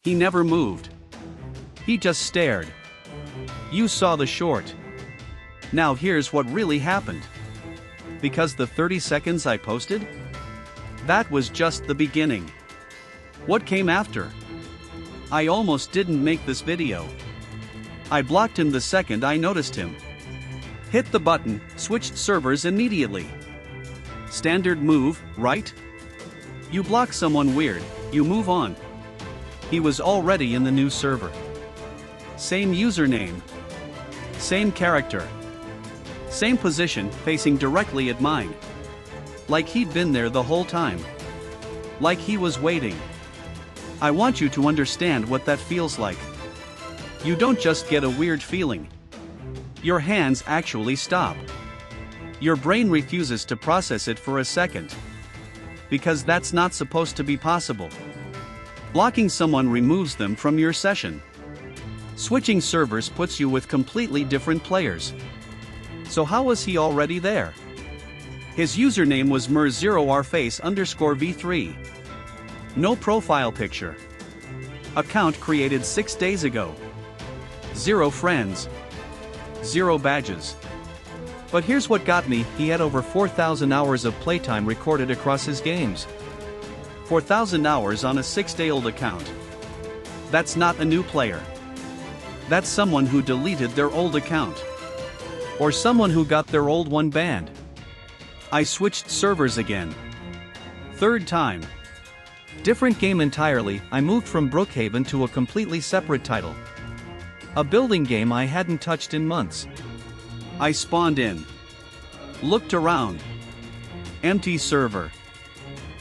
He never moved. He just stared. You saw the short. Now here's what really happened. Because the 30 seconds I posted? That was just the beginning. What came after? I almost didn't make this video. I blocked him the second I noticed him. Hit the button, switched servers immediately. Standard move, right? You block someone weird, you move on. He was already in the new server. Same username. Same character. Same position, facing directly at mine. Like he'd been there the whole time. Like he was waiting. I want you to understand what that feels like. You don't just get a weird feeling. Your hands actually stop. Your brain refuses to process it for a second. Because that's not supposed to be possible. Blocking someone removes them from your session. Switching servers puts you with completely different players. So how was he already there? His username was mer0rface_v3. No profile picture. Account created 6 days ago. 0 friends. 0 badges. But here's what got me, he had over 4,000 hours of playtime recorded across his games. 4,000 hours on a 6-day-old account. That's not a new player. That's someone who deleted their old account. Or someone who got their old one banned. I switched servers again. 3rd time. Different game entirely, I moved from Brookhaven to a completely separate title. A building game I hadn't touched in months. I spawned in. Looked around. Empty server.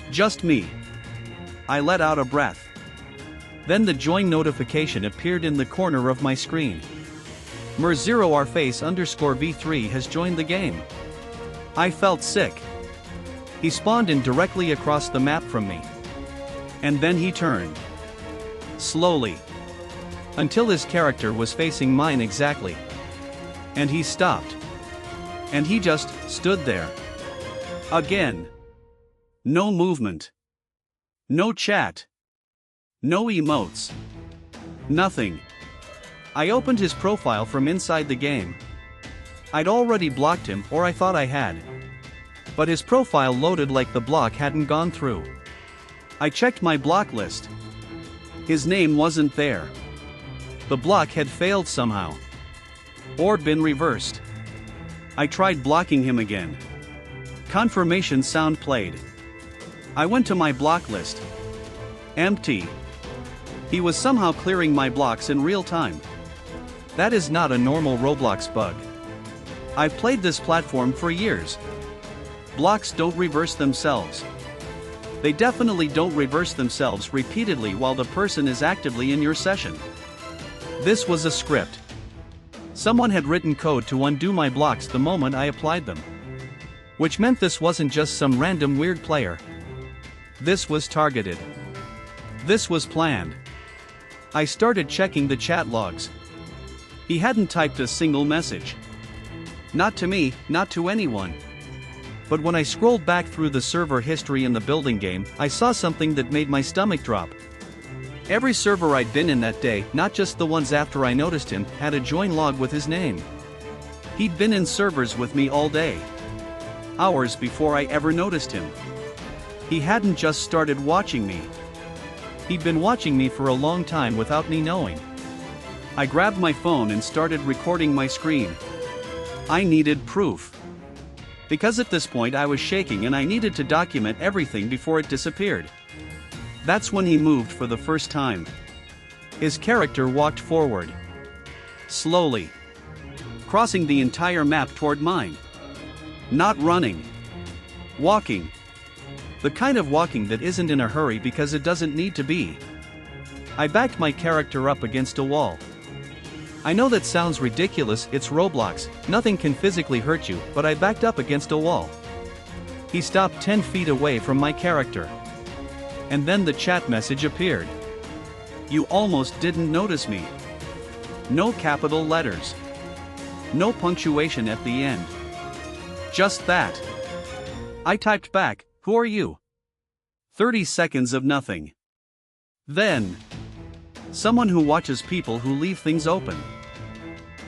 Just me. I let out a breath. Then the join notification appeared in the corner of my screen. mer0rface_v3 has joined the game. I felt sick. He spawned in directly across the map from me. And then he turned. Slowly. Until his character was facing mine exactly. And he stopped. And he just stood there. Again. No movement. No chat. No emotes. Nothing. I opened his profile from inside the game. I'd already blocked him, or I thought I had. But his profile loaded like the block hadn't gone through. I checked my block list. His name wasn't there. The block had failed somehow. Or been reversed. I tried blocking him again. Confirmation sound played. I went to my block list. Empty. He was somehow clearing my blocks in real time. That is not a normal Roblox bug. I've played this platform for years. Blocks don't reverse themselves. They definitely don't reverse themselves repeatedly while the person is actively in your session. This was a script. Someone had written code to undo my blocks the moment I applied them. Which meant this wasn't just some random weird player. This was targeted. This was planned. I started checking the chat logs. He hadn't typed a single message. Not to me, not to anyone. But when I scrolled back through the server history in the building game, I saw something that made my stomach drop. Every server I'd been in that day, not just the ones after I noticed him, had a join log with his name. He'd been in servers with me all day. Hours before I ever noticed him. He hadn't just started watching me. He'd been watching me for a long time without me knowing. I grabbed my phone and started recording my screen. I needed proof. Because at this point I was shaking and I needed to document everything before it disappeared. That's when he moved for the first time. His character walked forward. Slowly. Crossing the entire map toward mine. Not running. Walking. The kind of walking that isn't in a hurry because it doesn't need to be. I backed my character up against a wall. I know that sounds ridiculous, it's Roblox, nothing can physically hurt you, but I backed up against a wall. He stopped 10 feet away from my character. And then the chat message appeared. You almost didn't notice me. No capital letters. No punctuation at the end. Just that. I typed back, who are you? 30 seconds of nothing. Then, Someone who watches people who leave things open.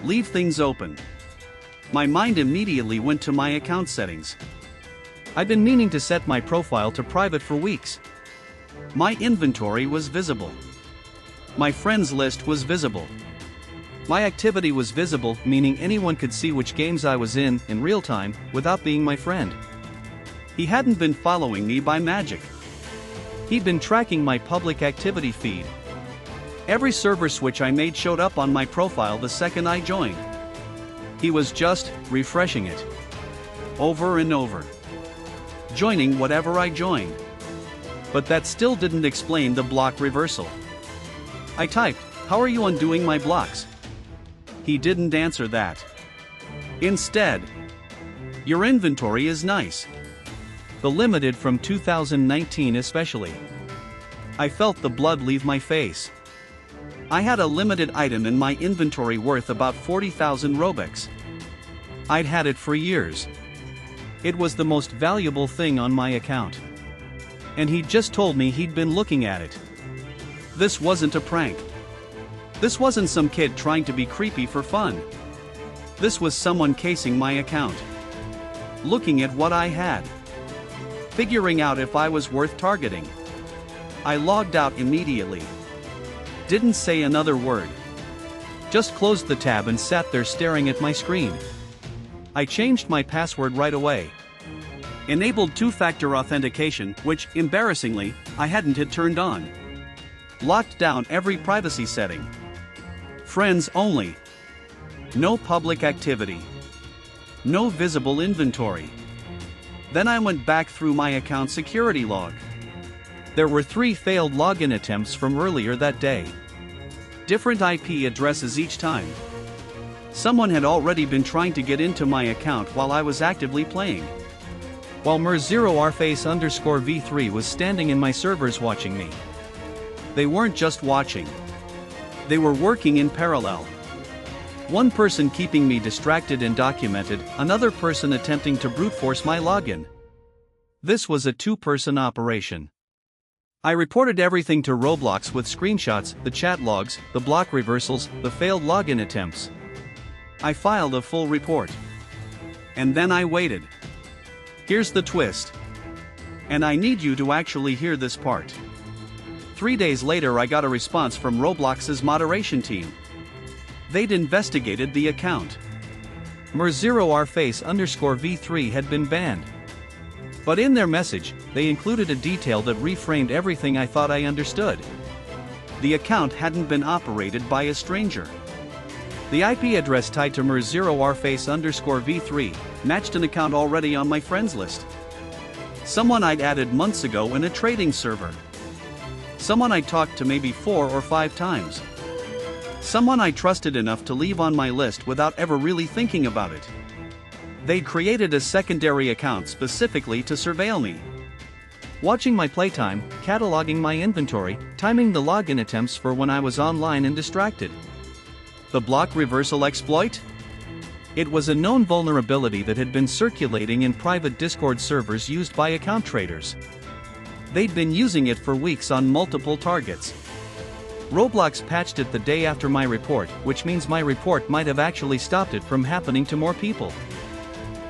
Leave things open. My mind immediately went to my account settings. I'd been meaning to set my profile to private for weeks. My inventory was visible. My friends list was visible. My activity was visible, meaning anyone could see which games I was in real time, without being my friend. He hadn't been following me by magic. He'd been tracking my public activity feed. Every server switch I made showed up on my profile the second I joined. He was just refreshing it. Over and over. Joining whatever I joined. But that still didn't explain the block reversal. I typed, "How are you undoing my blocks?" He didn't answer that. Instead, "Your inventory is nice. The limited from 2019 especially." I felt the blood leave my face. I had a limited item in my inventory worth about 40,000 Robux. I'd had it for years. It was the most valuable thing on my account. And he'd just told me he'd been looking at it. This wasn't a prank. This wasn't some kid trying to be creepy for fun. This was someone casing my account. Looking at what I had. Figuring out if I was worth targeting. I logged out immediately. Didn't say another word. Just closed the tab and sat there staring at my screen. I changed my password right away. Enabled two-factor authentication, which, embarrassingly, I hadn't had turned on. Locked down every privacy setting. Friends only. No public activity. No visible inventory. Then I went back through my account security log. There were 3 failed login attempts from earlier that day. Different IP addresses each time. Someone had already been trying to get into my account while I was actively playing. While Mer0rface_v3 was standing in my servers watching me. They weren't just watching. They were working in parallel. One person keeping me distracted and documented, another person attempting to brute force my login. This was a 2-person operation. I reported everything to Roblox with screenshots, the chat logs, the block reversals, the failed login attempts. I filed a full report. And then I waited. Here's the twist. And I need you to actually hear this part. 3 days later I got a response from Roblox's moderation team. They'd investigated the account. Mer0rface_v3 had been banned. But in their message, they included a detail that reframed everything I thought I understood. The account hadn't been operated by a stranger. The IP address tied to Mer0rface_v3 matched an account already on my friends list. Someone I'd added months ago in a trading server. Someone I'd talked to maybe 4 or 5 times. Someone I trusted enough to leave on my list without ever really thinking about it. They'd created a secondary account specifically to surveil me. Watching my playtime, cataloging my inventory, timing the login attempts for when I was online and distracted. The block reversal exploit? It was a known vulnerability that had been circulating in private Discord servers used by account traders. They'd been using it for weeks on multiple targets. Roblox patched it the day after my report, which means my report might have actually stopped it from happening to more people.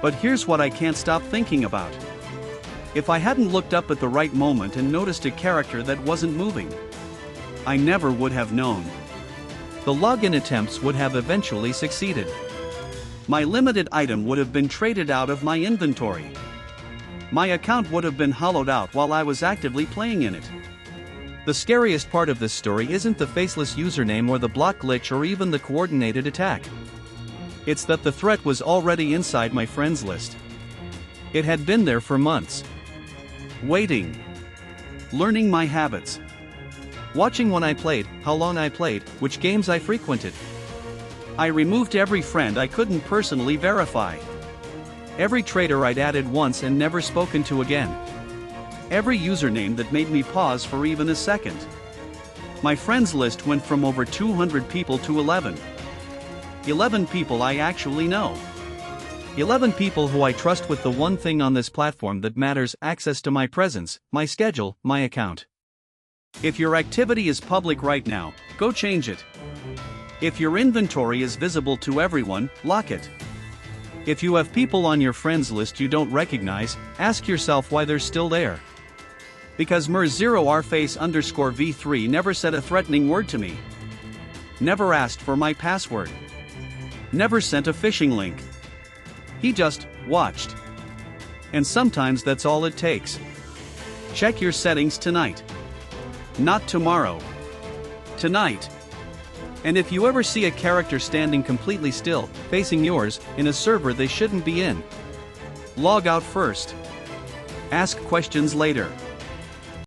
But here's what I can't stop thinking about. If I hadn't looked up at the right moment and noticed a character that wasn't moving, I never would have known. The login attempts would have eventually succeeded. My limited item would have been traded out of my inventory. My account would have been hollowed out while I was actively playing in it. The scariest part of this story isn't the faceless username or the block glitch or even the coordinated attack. It's that the threat was already inside my friends list. It had been there for months. Waiting. Learning my habits. Watching when I played, how long I played, which games I frequented. I removed every friend I couldn't personally verify. Every trader I'd added once and never spoken to again. Every username that made me pause for even a second. My friends list went from over 200 people to 11. 11 people I actually know. 11 people who I trust with the one thing on this platform that matters: access to my presence, my schedule, my account. If your activity is public right now, go change it. If your inventory is visible to everyone, lock it. If you have people on your friends list you don't recognize, ask yourself why they're still there. Because Mer0rface_v3 never said a threatening word to me. Never asked for my password. Never sent a phishing link. He just watched. And sometimes that's all it takes. Check your settings tonight. Not tomorrow. Tonight. And if you ever see a character standing completely still, facing yours, in a server they shouldn't be in, log out first. Ask questions later.